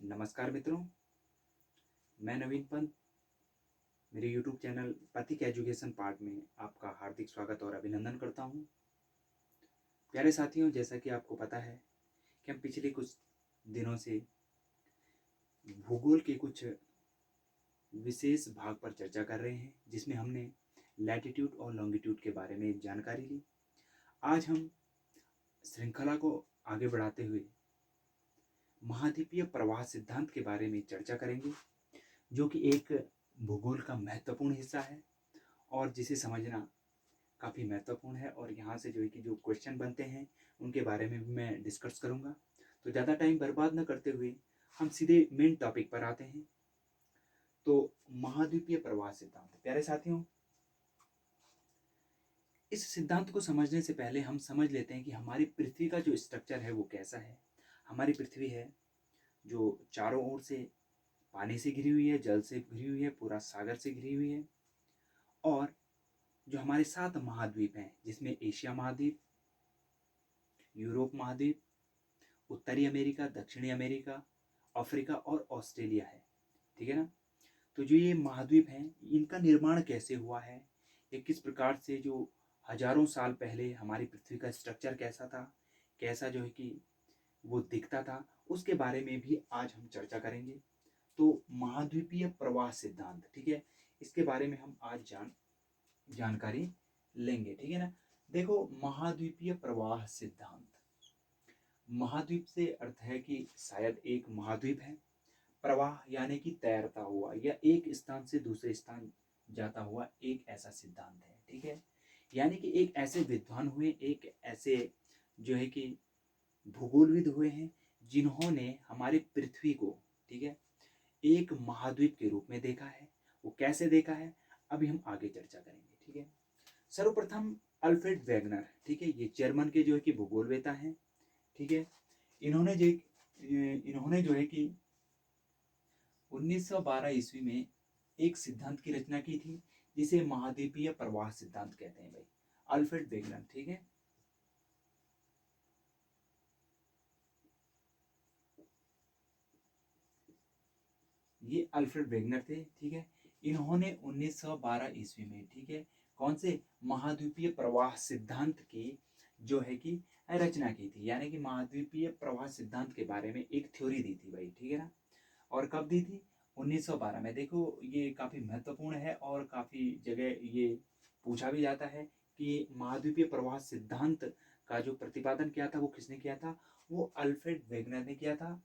नमस्कार मित्रों, मैं नवीन पंत। मेरे यूट्यूब चैनल पथिक एजुकेशन पार्ट में आपका हार्दिक स्वागत और अभिनंदन करता हूं। प्यारे साथियों, जैसा कि आपको पता है कि हम पिछले कुछ दिनों से भूगोल के कुछ विशेष भाग पर चर्चा कर रहे हैं, जिसमें हमने लैटिट्यूड और लॉन्गिट्यूड के बारे में जानकारी ली। आज हम श्रृंखला को आगे बढ़ाते हुए महाद्वीपीय प्रवाह सिद्धांत के बारे में चर्चा करेंगे, जो कि एक भूगोल का महत्वपूर्ण हिस्सा है और जिसे समझना काफ़ी महत्वपूर्ण है। और यहाँ से जो है कि जो क्वेश्चन बनते हैं उनके बारे में भी मैं डिस्कस करूँगा। तो ज़्यादा टाइम बर्बाद न करते हुए हम सीधे मेन टॉपिक पर आते हैं। तो महाद्वीपीय प्रवाह सिद्धांत, प्यारे साथियों, इस सिद्धांत को समझने से पहले हम समझ लेते हैं कि हमारी पृथ्वी का जो स्ट्रक्चर है वो कैसा है। हमारी पृथ्वी है जो चारों ओर से पानी से घिरी हुई है, जल से घिरी हुई है, पूरा सागर से घिरी हुई है। और जो हमारे 7 महाद्वीप हैं, जिसमें एशिया महाद्वीप, यूरोप महाद्वीप, उत्तरी अमेरिका, दक्षिणी अमेरिका, अफ्रीका और ऑस्ट्रेलिया है। ठीक है ना। तो जो ये महाद्वीप हैं, इनका निर्माण कैसे हुआ है, ये किस प्रकार से, जो हजारों साल पहले हमारी पृथ्वी का स्ट्रक्चर कैसा था, कैसा जो है कि वो दिखता था, उसके बारे में भी आज हम चर्चा करेंगे। तो महाद्वीपीय प्रवाह सिद्धांत, ठीक है, इसके बारे में हम आज जानकारी लेंगे। ठीक है ना। देखो, महाद्वीपीय प्रवाह सिद्धांत, महाद्वीप से अर्थ है कि शायद एक महाद्वीप है, प्रवाह यानी कि तैरता हुआ या एक स्थान से दूसरे स्थान जाता हुआ एक ऐसा सिद्धांत है। ठीक है। यानी कि एक ऐसे विद्वान हुए, एक ऐसे जो है कि भूगोलविद हुए हैं, जिन्होंने हमारी पृथ्वी को, ठीक है, एक महाद्वीप के रूप में देखा है। वो कैसे देखा है, अभी हम आगे चर्चा करेंगे। ठीक है। सर्वप्रथम अल्फ्रेड वेगनर, ठीक है, ये जर्मन के जो है कि भूगोलवेता हैं। ठीक है। इन्होंने जो है कि 1912 ईस्वी में एक सिद्धांत की रचना की थी, जिसे महाद्वीपीय प्रवाह सिद्धांत कहते हैं भाई, अल्फ्रेड वेगनर। ठीक है। ये अल्फ्रेड वेगनर थे। ठीक है। इन्होंने 1912 ईस्वी में, ठीक है, कौन से महाद्वीपीय प्रवाह सिद्धांत की जो है कि रचना की थी। यानी कि महाद्वीपीय प्रवाह सिद्धांत के बारे में एक थ्योरी दी थी भाई। ठीक है ना। और कब दी थी? 1912 में। देखो, ये काफ़ी महत्वपूर्ण है और काफ़ी जगह ये पूछा भी जाता है कि महाद्वीपीय प्रवाह सिद्धांत का जो प्रतिपादन किया था वो किसने किया था। वो अल्फ्रेड वेगनर ने किया था।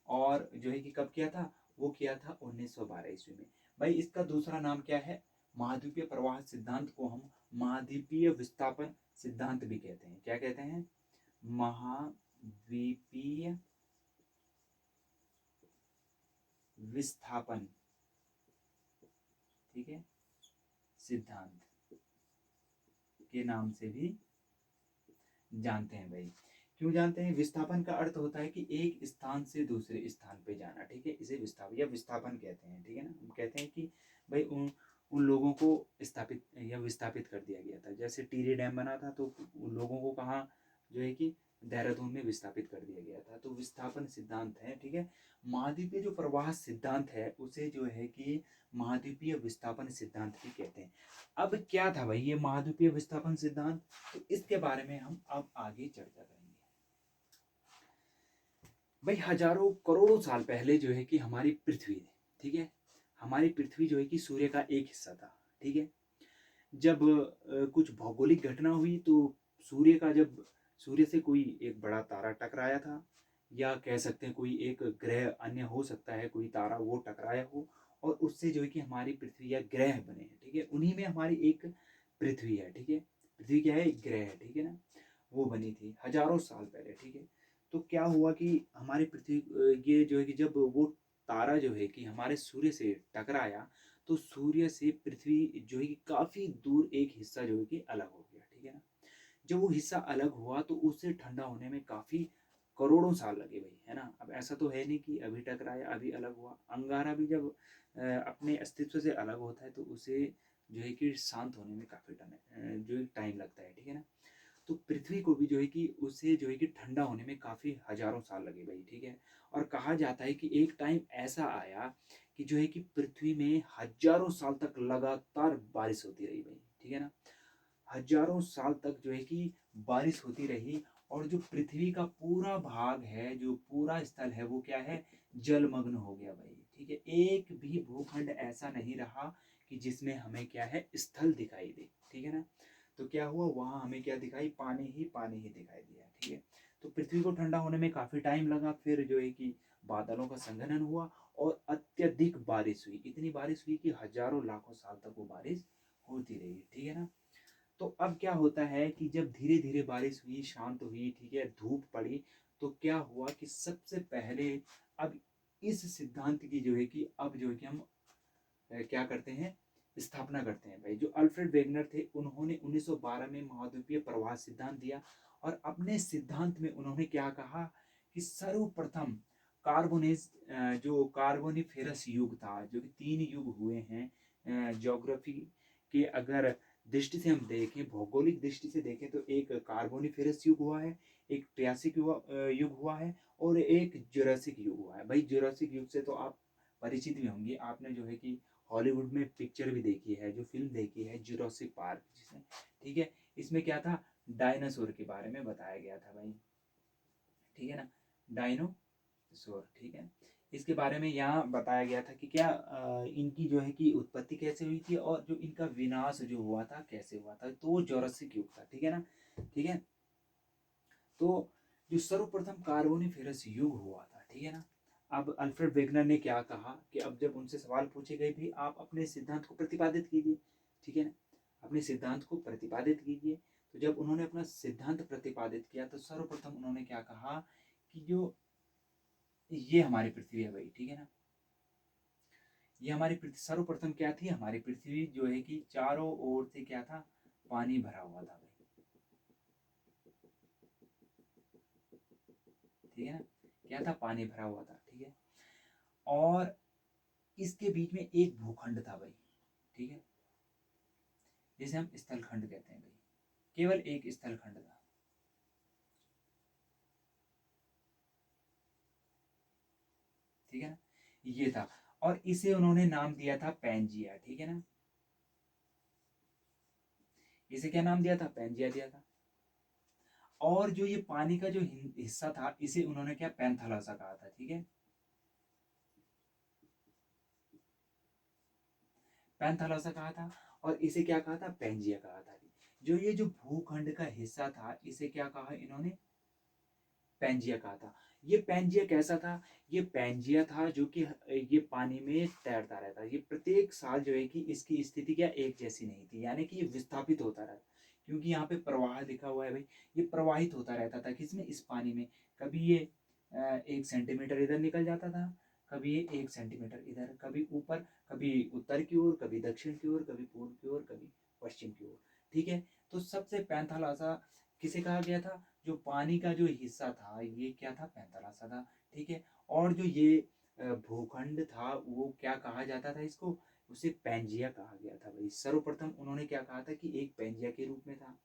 और जो है कि कब किया था? वो किया था 1912 ईस्वी में। भाई, इसका दूसरा नाम क्या है? महाद्वीपीय प्रवाह सिद्धांत को हम महाद्वीपीय विस्थापन सिद्धांत भी कहते हैं। क्या कहते हैं? महाद्वीपीय विस्थापन, ठीक है, सिद्धांत के नाम से भी जानते हैं भाई। क्यों जानते हैं? विस्थापन का अर्थ होता है कि एक स्थान से दूसरे स्थान पे जाना। ठीक है, इसे विस्थापन या विस्थापन कहते हैं। ठीक है ना। हम कहते हैं कि भाई उन उन लोगों को स्थापित या विस्थापित कर दिया गया था। जैसे टिहरी डैम बना था, तो उन लोगों को कहाँ जो है कि देहरादून में विस्थापित कर दिया गया था। तो विस्थापन सिद्धांत है। ठीक है। महाद्वीपीय जो प्रवाह सिद्धांत है उसे जो है कि महाद्वीपीय विस्थापन सिद्धांत भी कहते हैं। अब क्या था भाई ये महाद्वीपीय विस्थापन सिद्धांत? तो इसके बारे में हम अब आगे चर्चा करेंगे। भाई, हजारों करोड़ों साल पहले जो है कि हमारी पृथ्वी, ठीक है, हमारी पृथ्वी जो है कि सूर्य का एक हिस्सा था। ठीक है। जब कुछ भौगोलिक घटना हुई तो सूर्य का जब सूर्य से कोई एक बड़ा तारा टकराया था, या कह सकते हैं कोई एक ग्रह, अन्य हो सकता है कोई तारा, वो टकराया हो और उससे जो है कि हमारी पृथ्वी या ग्रह बने हैं। ठीक है। उन्हीं में हमारी एक पृथ्वी है। ठीक है। पृथ्वी क्या है? एक ग्रह है। ठीक है ना। वो बनी थी हजारों साल पहले। ठीक है। तो क्या हुआ कि हमारी पृथ्वी ये जो है कि जब वो तारा जो है कि हमारे सूर्य से टकराया, तो सूर्य से पृथ्वी जो है कि काफ़ी दूर एक हिस्सा जो है कि अलग हो गया। ठीक है ना। जब वो हिस्सा अलग हुआ तो उससे ठंडा होने में काफ़ी करोड़ों साल लगे भाई, है ना। अब ऐसा तो है नहीं कि अभी टकराया अभी अलग हुआ। अंगारा भी जब अपने अस्तित्व से अलग होता है तो उसे जो है कि शांत होने में काफ़ी जो टाइम लगता है। ठीक है ना। तो पृथ्वी को भी जो है कि उसे जो है कि ठंडा होने में काफ़ी हज़ारों साल लगे भाई, ठीक है? और कहा जाता है कि एक टाइम ऐसा आया कि जो है कि पृथ्वी में हज़ारों साल तक लगातार बारिश होती रही भाई, ठीक है ना? हज़ारों साल तक जो है कि बारिश होती रही और जो पृथ्वी का पूरा भाग है, जो पूरा स्थल है, वो क्या है? जलमग्न हो गया भाई, ठीक है? एक भी भूखंड ऐसा नहीं रहा कि जिसमें हमें क्या है? स्थल दिखाई दे, ठीक है ना? तो क्या हुआ? वहाँ हमें क्या दिखाई? पानी ही दिखाई दिया, ठीक है? तो पृथ्वी को ठंडा होने में काफ़ी टाइम लगा, फिर जो है कि बादलों का संघनन हुआ और अत्यधिक बारिश हुई। इतनी बारिश हुई कि हज़ारों लाखों साल तक वो बारिश होती रही, ठीक है ना? तो अब क्या होता है कि जब धीरे-धीरे बारिश हुई, शांत हुई, ठीक है, धूप पड़ी, तो क्या हुआ कि सबसे पहले अब इस सिद्धांत की जो है कि अब जो है कि हम क्या करते हैं? स्थापना करते हैं भाई। जो अल्फ्रेड वेगनर थे, उन्होंने 1912 में महाद्वीपीय प्रवाह सिद्धांत दिया और अपने सिद्धांत में उन्होंने क्या कहा कि सर्वप्रथम जो कार्बोनिफेरस युग था, जो कि 3 युग हुए हैं ज्योग्राफी के अगर दृष्टि से हम देखें, भौगोलिक दृष्टि से देखें तो एक कार्बोनिफेरस युग हुआ है, एक ट्रियासिक युग हुआ है और एक जुरासिक युग हुआ है। भाई जुरासिक युग से तो आप परिचित भी होंगे, आपने जो है कि हॉलीवुड में पिक्चर भी देखी है, जो फ़िल्म देखी है जुरासिक पार्क जिसमें, ठीक है? इसमें क्या था? डायनासोर के बारे में बताया गया था भाई, ठीक है ना? डायनासोर, ठीक है? इसके बारे में यहाँ बताया गया था कि क्या इनकी जो है कि उत्पत्ति कैसे हुई थी और जो इनका विनाश जो हुआ था, कैसे हुआ था? तो वो जुरासिक युग था, ठीक है ना? ठीक है? तो जो सर्वप्रथम कार्बोनिफेरस युग हुआ था, ठीक है ना? अब अल्फ्रेड वेगनर ने क्या कहा कि अब जब उनसे सवाल पूछे गए भी आप अपने सिद्धांत को प्रतिपादित कीजिए, ठीक है ना? अपने सिद्धांत को प्रतिपादित कीजिए। तो जब उन्होंने अपना सिद्धांत प्रतिपादित किया तो सर्वप्रथम उन्होंने क्या कहा कि जो ये हमारी पृथ्वी है भाई, ठीक है ना? ये हमारी पृथ्वी सर्वप्रथम क्या थी? हमारी पृथ्वी जो है कि चारों ओर से क्या था? पानी भरा हुआ था भाई, ठीक है ना? क्या था? पानी भरा हुआ था, ठीक है? और इसके बीच में एक भूखंड था भाई, ठीक है? जिसे हम स्थलखंड कहते हैं भाई, केवल एक स्थलखंड था, ठीक है ना? ये था और इसे उन्होंने नाम दिया था पैंजिया, ठीक है ना? इसे क्या नाम दिया था? पैंजिया दिया था। और जो ये पानी का जो हिस्सा था, इसे उन्होंने क्या पैंथालसा कहा था, ठीक है? पैंथालसा कहा था और इसे क्या कहा था? पैंजिया कहा था। जो ये जो भूखंड का हिस्सा था, इसे क्या कहा इन्होंने? पैंजिया कहा था। ये पैंजिया कैसा था? ये पैंजिया था जो कि ये पानी में तैरता रहता है। ये प्रत्येक साल जो है कि इसकी स्थिति क्या एक जैसी नहीं थी, यानी कि ये विस्थापित होता रहता, क्योंकि यहाँ पे प्रवाह लिखा हुआ है भाई, ये प्रवाहित होता रहता था किसमें? इस पानी में। कभी ये 1 सेंटीमीटर इधर निकल जाता था, कभी ये 1 सेंटीमीटर इधर, कभी ऊपर, कभी उत्तर की ओर, कभी दक्षिण की ओर, कभी पूर्व की ओर, कभी पश्चिम की ओर, ठीक है? तो सबसे पैंथालासा किसे कहा गया था? जो पानी का जो हिस्सा था, ये क्या था? पैंथालासा था, ठीक है? और जो ये भूखंड था, वो क्या कहा जाता था इसको? उसे पैंजिया कहा गया था भाई। सर्वप्रथम उन्होंने क्या कहा था कि एक पैंजिया के रूप में था।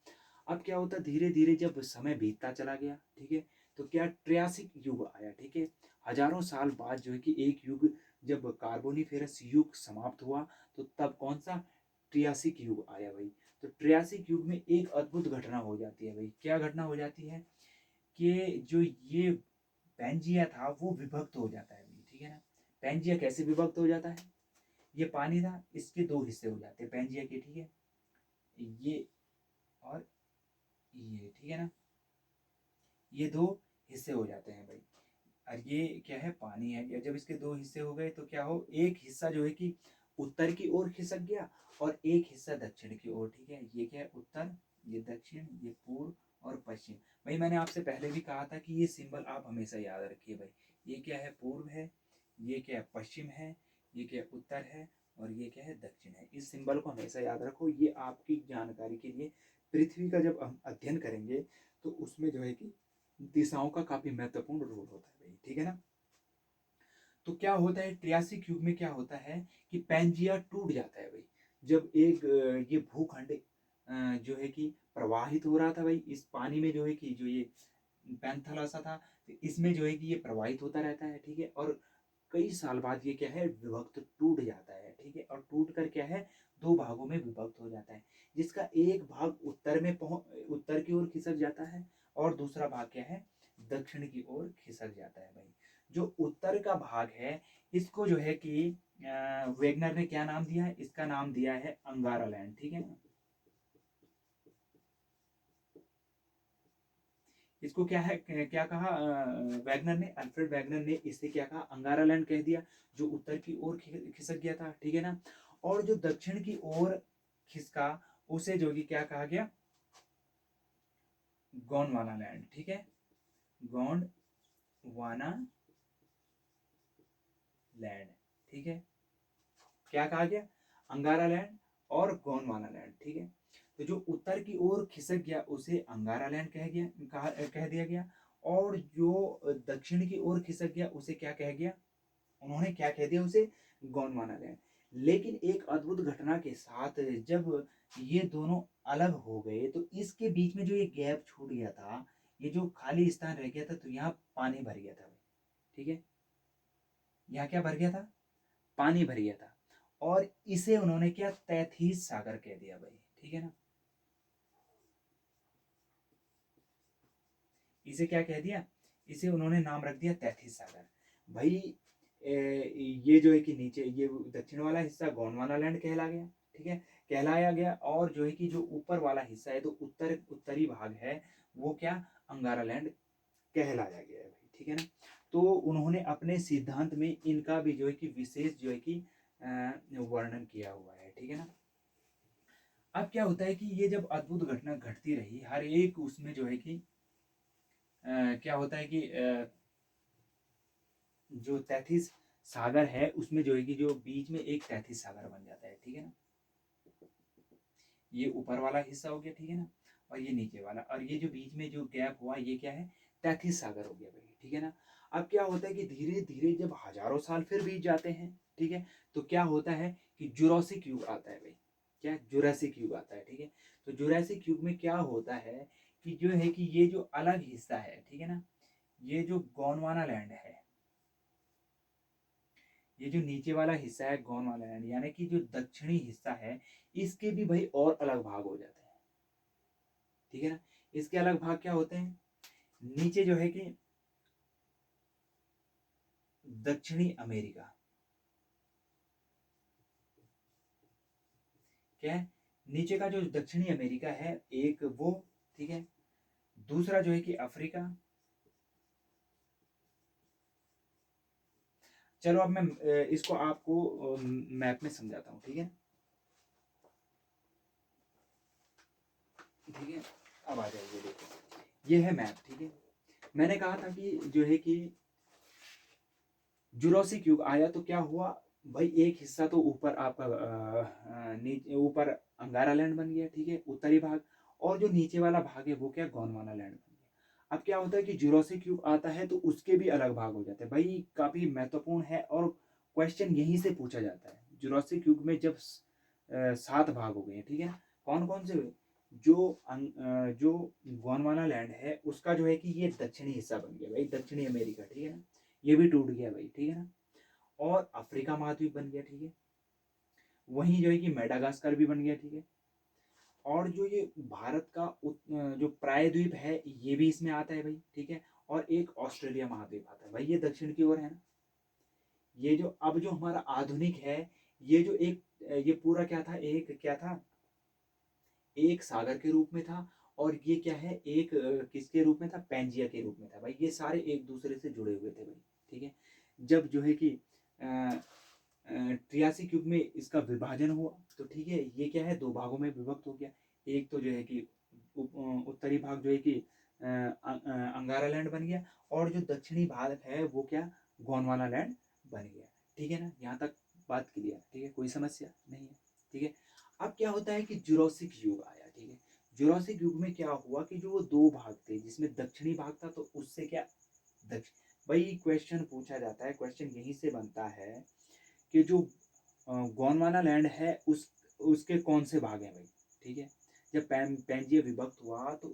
अब क्या होता, धीरे धीरे जब समय बीतता चला गया, ठीक है, तो क्या ट्रियासिक युग आया, ठीक है? हजारों साल बाद जो है कि एक युग, जब कार्बोनिफेरस युग समाप्त हुआ, तो तब कौन सा? ट्रियासिक युग आया भाई। तो ट्रियासिक युग में एक अद्भुत घटना हो जाती है भाई। क्या घटना हो जाती है? कि जो ये पैंजिया था वो विभक्त हो जाता है भाई, ठीक है ना? पैंजिया कैसे विभक्त हो जाता है? ये पानी था, इसके दो हिस्से हो जाते हैं पैंजिया के, ठीक है? ये और ये, ठीक है ना? ये दो हिस्से हो जाते हैं भाई। और ये क्या है? पानी है। या जब इसके दो हिस्से हो गए तो क्या हो, एक हिस्सा जो है कि उत्तर की ओर खिसक गया और एक हिस्सा दक्षिण की ओर, ठीक है? ये क्या है? उत्तर, ये दक्षिण, ये पूर्व और पश्चिम। भाई मैंने आपसे पहले भी कहा था कि ये सिंबल आप हमेशा याद रखिए भाई। ये क्या है? पूर्व है, ये क्या है? पश्चिम है, ये क्या है? उत्तर है और ये क्या है? दक्षिण है। इस सिंबल को हमेशा याद रखो, ये आपकी जानकारी के लिए। पृथ्वी का जब हम अध्ययन करेंगे तो उसमें जो है कि दिशाओं का काफी महत्वपूर्ण रोल होता है भाई, ठीक है ना? तो क्या होता है ट्रियासिक युग में? क्या होता है कि पैंजिया टूट जाता है भाई। जब एक ये भूखंड जो है कि प्रवाहित हो रहा था भाई, इस पानी में जो है कि जो ये पैंथला सा था, तो इसमें जो है कि ये प्रवाहित होता रहता है, ठीक है। और कई साल बाद ये क्या है, विभक्त टूट जाता है, ठीक है। और टूट कर क्या है, दो भागों में विभक्त हो जाता है, जिसका एक भाग उत्तर की ओर खिसक जाता है, और दूसरा भाग क्या है, दक्षिण की ओर खिसक जाता है भाई। जो उत्तर का भाग है, इसको जो है कि वेगनर ने क्या नाम दिया है, इसका नाम दिया है अंगारा लैंड, ठीक है ना। इसको क्या है, क्या कहा वैगनर ने, अल्फ्रेड वैगनर ने इसे क्या कहा, अंगारा लैंड कह दिया, जो उत्तर की ओर खिसक गया था, ठीक है ना। और जो दक्षिण की ओर खिसका, उसे जो कि क्या कहा गया, गोंडवाना लैंड, ठीक है। गोंडवाना लैंड, ठीक है। क्या कहा गया, अंगारा लैंड और गोंडवाना लैंड, ठीक है। तो जो उत्तर की ओर खिसक गया उसे अंगारा लैंड कह दिया गया, और जो दक्षिण की ओर खिसक गया उसे क्या कह गया, उन्होंने क्या कह दिया, उसे गोंडवाना लैंड। लेकिन एक अद्भुत घटना के साथ, जब ये दोनों अलग हो गए, तो इसके बीच में जो ये गैप छूट गया था, ये जो खाली स्थान रह गया था, तो यहाँ पानी भर गया था भाई, ठीक है। यहाँ क्या भर गया था, पानी भर गया था, और इसे उन्होंने क्या, तैतीस सागर कह दिया भाई, ठीक है ना। इसे क्या कह दिया, इसे उन्होंने नाम रख दिया तैतीस सागर भाई। ये जो है कि नीचे ये दक्षिण वाला हिस्सा गोंडवाना लैंड कहला गया, ठीक है, कहलाया गया। और जो है कि जो ऊपर वाला हिस्सा है, तो उत्तरी भाग है, वो क्या, अंगारा लैंड कहलाया गया है भाई, ठीक है ना। तो उन्होंने अपने सिद्धांत में इनका भी जो है कि विशेष जो है कि वर्णन किया हुआ है, ठीक है ना। अब क्या होता है कि ये जब अद्भुत घटना घटती रही, हर एक उसमें जो है कि क्या होता है कि जो तैतीस सागर है, उसमें जो है कि जो बीच में एक तैतीस सागर बन जाता है, ठीक है ना। ये ऊपर वाला हिस्सा हो गया, ठीक है ना, और ये नीचे वाला, और ये जो बीच में जो गैप हुआ, ये क्या है, तैतीस सागर हो गया भाई, ठीक है ना। अब क्या होता है कि धीरे धीरे जब हजारों साल फिर बीत जाते हैं, ठीक है, तो क्या होता है कि जुरासिक युग आता है भाई। क्या, जुरासिक युग आता है, ठीक है। तो जुरासिक युग में क्या होता है कि जो है कि ये जो अलग हिस्सा है, ठीक है ना, ये जो गोंडवाना लैंड है, ये जो नीचे वाला हिस्सा है गोंडवाना लैंड, यानी कि जो दक्षिणी हिस्सा है, इसके भी भाई और अलग भाग हो जाते हैं, ठीक है ना। इसके अलग भाग क्या होते हैं, नीचे जो है कि दक्षिणी अमेरिका, क्या है, नीचे का जो दक्षिणी अमेरिका है एक वो, ठीक है। दूसरा जो है कि अफ्रीका। चलो अब मैं इसको आपको मैप में समझाता हूँ, ठीक है, ठीक है। अब आ जाइए, देखो ये है मैप, ठीक है। मैंने कहा था कि जो है कि जुरासिक युग आया तो क्या हुआ भाई, एक हिस्सा तो ऊपर आपका नीचे ऊपर अंगारा लैंड बन गया, ठीक है, उत्तरी भाग। और जो नीचे वाला भाग है वो क्या, गोंडवाना लैंड बन गया। अब क्या होता है कि जुरासिक युग आता है तो उसके भी अलग भाग हो जाते हैं भाई, काफी महत्वपूर्ण है, और क्वेश्चन यहीं से पूछा जाता है। जुरासिक युग में जब सात भाग हो गए हैं, ठीक है ना, कौन कौन से हुए, जो गोंडवाना लैंड है उसका जो है कि ये दक्षिणी हिस्सा बन गया भाई, दक्षिणी अमेरिका, ठीक है ना, ये भी टूट गया भाई, ठीक है ना। और अफ्रीका महाद्वीप बन गया, ठीक है। वहीं जो है कि मेडागास्कर भी बन गया, ठीक है। और जो ये भारत का जो प्रायद्वीप है, ये भी इसमें आता है भाई, ठीक है। और एक ऑस्ट्रेलिया महाद्वीप आता है भाई, ये दक्षिण की ओर है ना। ये जो अब जो हमारा आधुनिक है, ये जो एक ये पूरा क्या था, एक क्या था, एक सागर के रूप में था। और ये क्या है, एक किसके रूप में था, पैंजिया के रूप में था भाई। ये सारे एक दूसरे से जुड़े हुए थे भाई, ठीक है। जब जो है कि त्रियासी युग में इसका विभाजन हुआ, तो ठीक है, ये क्या है, दो भागों में विभक्त हो गया। एक तो जो है कि उत्तरी भाग जो है कि अंगारा लैंड बन गया, और जो दक्षिणी भाग है वो क्या, गोंडवाना लैंड बन गया, ठीक है ना। यहाँ तक बात क्लियर, ठीक है, कोई समस्या नहीं है, ठीक है। अब क्या होता है कि जुरासिक युग आया, ठीक है। जुरासिक युग में क्या हुआ कि जो वो दो भाग थे, जिसमें दक्षिणी भाग था, तो उससे क्या, दक्षिण, भाई क्वेश्चन पूछा जाता है, क्वेश्चन यहीं से बनता है कि जो गोंडवाना लैंड है, उसके कौन से भाग हैं भाई, ठीक है। जब पैंजिया विभक्त हुआ तो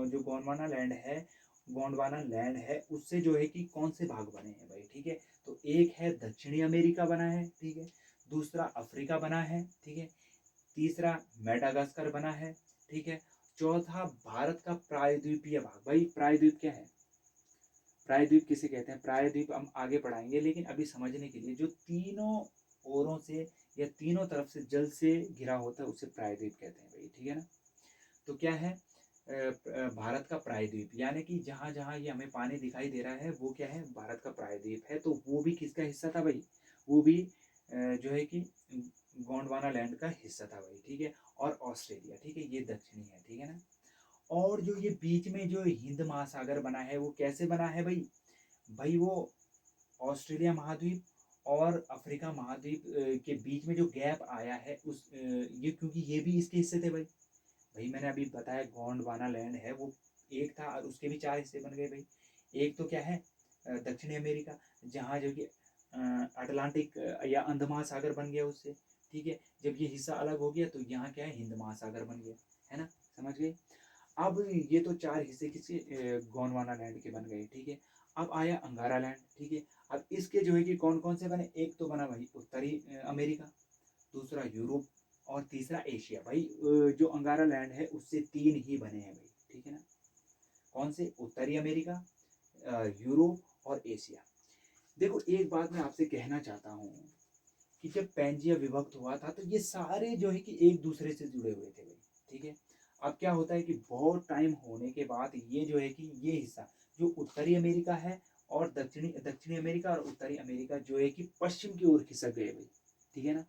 जो गोंडवाना लैंड है उससे जो है कि कौन से भाग बने हैं भाई, ठीक है। तो एक है दक्षिणी अमेरिका बना है, ठीक है। दूसरा अफ्रीका बना है, ठीक है। तीसरा मेडागास्कर बना है, ठीक है। चौथा भारत का प्रायद्वीपीय भाग। भाई प्रायद्वीप क्या है, प्रायद्वीप किसे कहते हैं, प्रायद्वीप हम आगे पढ़ाएंगे, लेकिन अभी समझने के लिए जो तीनों ओरों से या तीनों तरफ से जल से घिरा होता है उसे प्रायद्वीप कहते हैं भाई, ठीक है ना। तो क्या है भारत का प्रायद्वीप, यानी कि जहां जहां ये हमें पानी दिखाई दे रहा है वो क्या है, भारत का प्रायद्वीप है। तो वो भी किसका हिस्सा था भाई, वो भी जो है कि गोंडवाना लैंड का हिस्सा था भाई, ठीक है। और ऑस्ट्रेलिया, ठीक है, ये दक्षिणी है, ठीक है ना। और जो ये बीच में जो हिंद महासागर बना है वो कैसे बना है भाई, भाई वो ऑस्ट्रेलिया महाद्वीप और अफ्रीका महाद्वीप के बीच में जो गैप आया है उस ये क्योंकि ये भी इसके हिस्से थे भाई। भाई मैंने अभी बताया गोंडवाना लैंड है वो एक था और उसके भी चार हिस्से बन गए भाई। एक तो क्या है दक्षिणी अमेरिका, जहाँ जो कि अटलांटिक या अंध महासागर बन गया उससे, ठीक है। जब ये हिस्सा अलग हो गया तो यहाँ क्या है, हिंद महासागर बन गया, है ना, समझ गए। अब ये तो चार हिस्से किसी गोंडवाना लैंड के बन गए, ठीक है। अब आया अंगारा लैंड, ठीक है। अब इसके जो है कि कौन कौन से बने, एक तो बना भाई उत्तरी अमेरिका, दूसरा यूरोप और तीसरा एशिया। भाई जो अंगारा लैंड है उससे तीन ही बने हैं भाई, ठीक है ना। कौन से, उत्तरी अमेरिका, यूरोप और एशिया। देखो एक बात मैं आपसे कहना चाहता हूँ कि जब पैंजिया विभक्त हुआ था तो ये सारे जो है कि एक दूसरे से जुड़े हुए थे भाई, ठीक है। अब क्या होता है कि बहुत टाइम होने के बाद ये जो है कि ये हिस्सा जो उत्तरी अमेरिका है और दक्षिणी दक्षिणी अमेरिका और उत्तरी अमेरिका जो है कि पश्चिम की ओर खिसक गए भाई, ठीक है ना।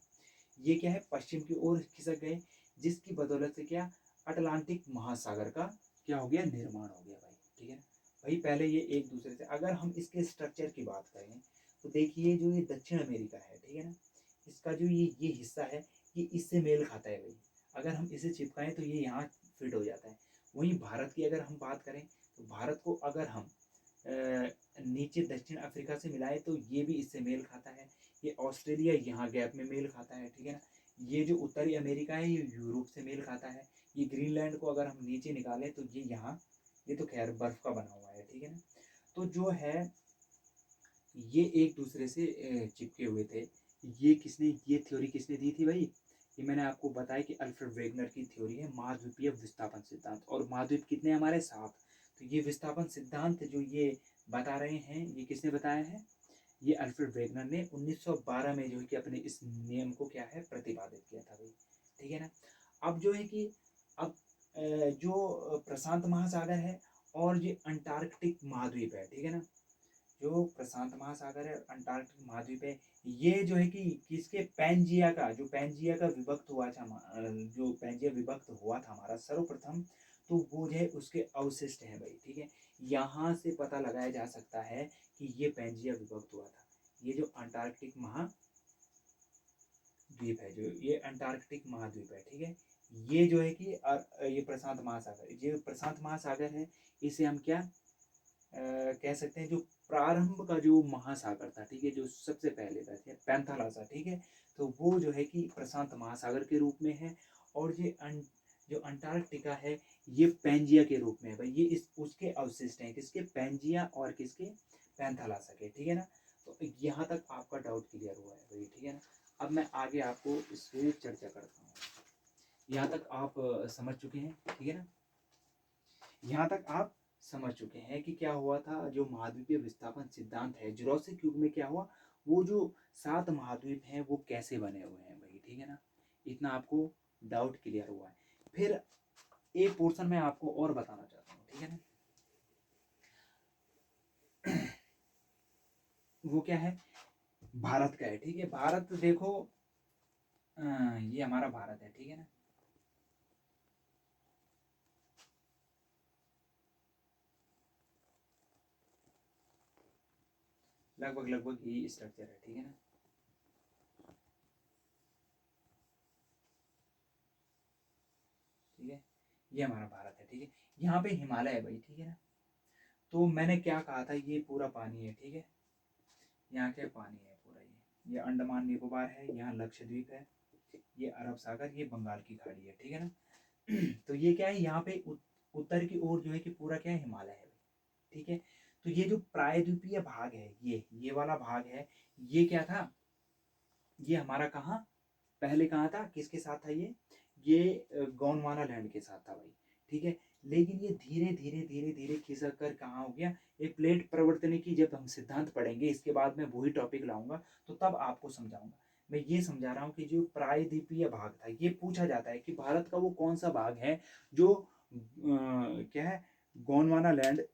ये क्या है, पश्चिम की ओर खिसक गए, जिसकी बदौलत से क्या, अटलांटिक महासागर का क्या हो गया, निर्माण हो गया भाई, ठीक है ना। भाई पहले ये एक दूसरे से, अगर हम इसके स्ट्रक्चर की बात करें तो देखिए जो ये दक्षिण अमेरिका है, ठीक है ना, इसका जो ये हिस्सा है ये इससे मेल खाता है भाई। अगर हम इसे चिपकाएं तो ये यहाँ फिट हो जाता है। वहीं भारत की अगर हम बात करें तो भारत को अगर हम नीचे दक्षिण अफ्रीका से मिलाए तो ये भी इससे मेल खाता है। ये ऑस्ट्रेलिया यहाँ गैप में मेल खाता है, ठीक है ना। ये जो उत्तरी अमेरिका है ये यूरोप से मेल खाता है। ये ग्रीनलैंड को अगर हम नीचे निकालें तो ये यहाँ, ये तो खैर बर्फ का बना हुआ है, ठीक है ना। तो जो है ये एक दूसरे से चिपके हुए थे। ये किसने, ये थ्योरी किसने दी थी भाई, ये मैंने आपको बताया कि अल्फ्रेड वेगनर की थ्योरी है महाद्वीपीय विस्थापन सिद्धांत। और महाद्वीप कितने हमारे साथ, तो ये विस्थापन सिद्धांत जो ये बता रहे हैं ये किसने बताया है, ये अल्फ्रेड वेगनर ने 1912 में जो है कि अपने इस नियम को क्या है प्रतिपादित किया था भाई, ठीक है ना। अब जो है कि अब जो प्रशांत महासागर है और ये अंटार्कटिक महाद्वीप है, ठीक है ना, जो प्रशांत महासागर है अंटार्कटिक महाद्वीप है, ये जो है कि किसके, पैंजिया का, जो पैंजिया का विभक्त हुआ था जो पैंजिया विभक्त हुआ था हमारा सर्वप्रथम, तो वो जो है उसके अवशिष्ट हैं भाई, ठीक है। यहाँ से पता लगाया जा सकता है कि ये पैंजिया विभक्त हुआ था। ये जो अंटार्कटिक महाद्वीप है, जो ये अंटार्कटिक महाद्वीप है, ठीक है, ये जो है कि ये प्रशांत महासागर, ये प्रशांत महासागर है, इसे हम क्या कह सकते हैं, जो प्रारंभ का जो महासागर था, ठीक है, जो सबसे पहले था, ठीक है, पैंथालासा, ठीक है। तो वो जो है कि प्रशांत महासागर के रूप में है। और ये जो अंटार्कटिका है ये पैंजिया के रूप में है भाई। ये इस उसके अवशिष्ट हैं, किसके, पैंजिया और किसके, पैंथालासा के, ठीक है ना। तो यहाँ तक आपका डाउट क्लियर हुआ है भाई, ठीक है ना। अब मैं आगे आपको इस पे चर्चा करता हूँ। यहाँ तक आप समझ चुके हैं, ठीक है ना। यहाँ तक आप समझ चुके हैं कि क्या हुआ था, जो महाद्वीपीय विस्थापन सिद्धांत है, जुरासिक युग में क्या हुआ, वो जो 7 महाद्वीप हैं वो कैसे बने हुए हैं भाई, ठीक है ना। इतना आपको डाउट क्लियर हुआ है। फिर एक पोर्शन में आपको और बताना चाहता हूँ, ठीक है ना। वो क्या है, भारत का है, ठीक है। भारत देखो ये हमारा भारत है, ठीक है ना। लगभग लगभग यही स्ट्रक्चर है, ठीक है ना। ठीक है, ये हमारा भारत है, ठीक है। यहाँ पे हिमालय है भाई, ठीक है ना। तो मैंने क्या कहा था, ये पूरा पानी है, ठीक है। यहाँ के पानी है पूरा, ये अंडमान निकोबार है, यहाँ लक्षद्वीप है, ये अरब सागर, ये बंगाल की खाड़ी है, ठीक है ना। तो ये क्या है, यहाँ पे उत्तर की ओर जो है कि पूरा क्या है, हिमालय है। ठीक है, तो ये जो प्रायद्वीपीय भाग है, ये वाला भाग है, ये क्या था, ये हमारा कहाँ, पहले कहाँ था, किसके साथ था ये गोंडवाना लैंड के साथ था भाई। ठीक है, लेकिन ये धीरे धीरे धीरे धीरे खिसक कर कहाँ हो गया, एक प्लेट परिवर्तन की जब हम सिद्धांत पढ़ेंगे, इसके बाद मैं वही टॉपिक लाऊंगा तो तब आपको समझाऊंगा। मैं ये समझा रहा हूँ कि जो प्रायद्वीपीय भाग था, ये पूछा जाता है कि भारत का वो कौन सा भाग है जो क्या है, गोंडवाना लैंड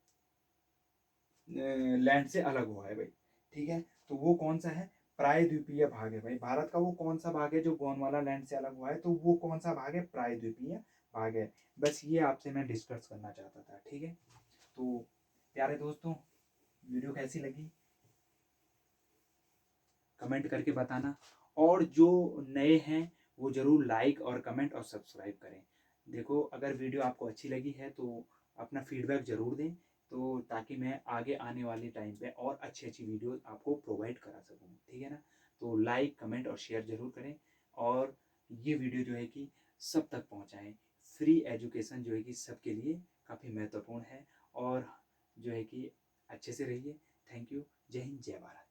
से अलग हुआ है भाई। ठीक है, तो वो कौन सा है, प्रायद्वीपीय भाग है भाई। भारत का वो कौन सा भाग है जो गोंडवाना लैंड से अलग हुआ है, तो वो कौन सा भाग है, प्रायद्वीपीय भाग है। बस ये आपसे मैं डिस्कस करना चाहता था। ठीक है, तो प्यारे दोस्तों, वीडियो कैसी लगी कमेंट करके बताना, और जो नए हैं वो ज़रूर लाइक और कमेंट और सब्सक्राइब करें। देखो, अगर वीडियो आपको अच्छी लगी है तो अपना फीडबैक ज़रूर दें, तो ताकि मैं आगे आने वाले टाइम पे और अच्छी अच्छी वीडियो आपको प्रोवाइड करा सकूँ। ठीक है ना, तो लाइक कमेंट और शेयर ज़रूर करें, और ये वीडियो जो है कि सब तक पहुँचाएँ। फ्री एजुकेशन जो है कि सबके लिए काफ़ी महत्वपूर्ण है, और जो है कि अच्छे से रहिए। Thank you. जय हिंद, जय भारत।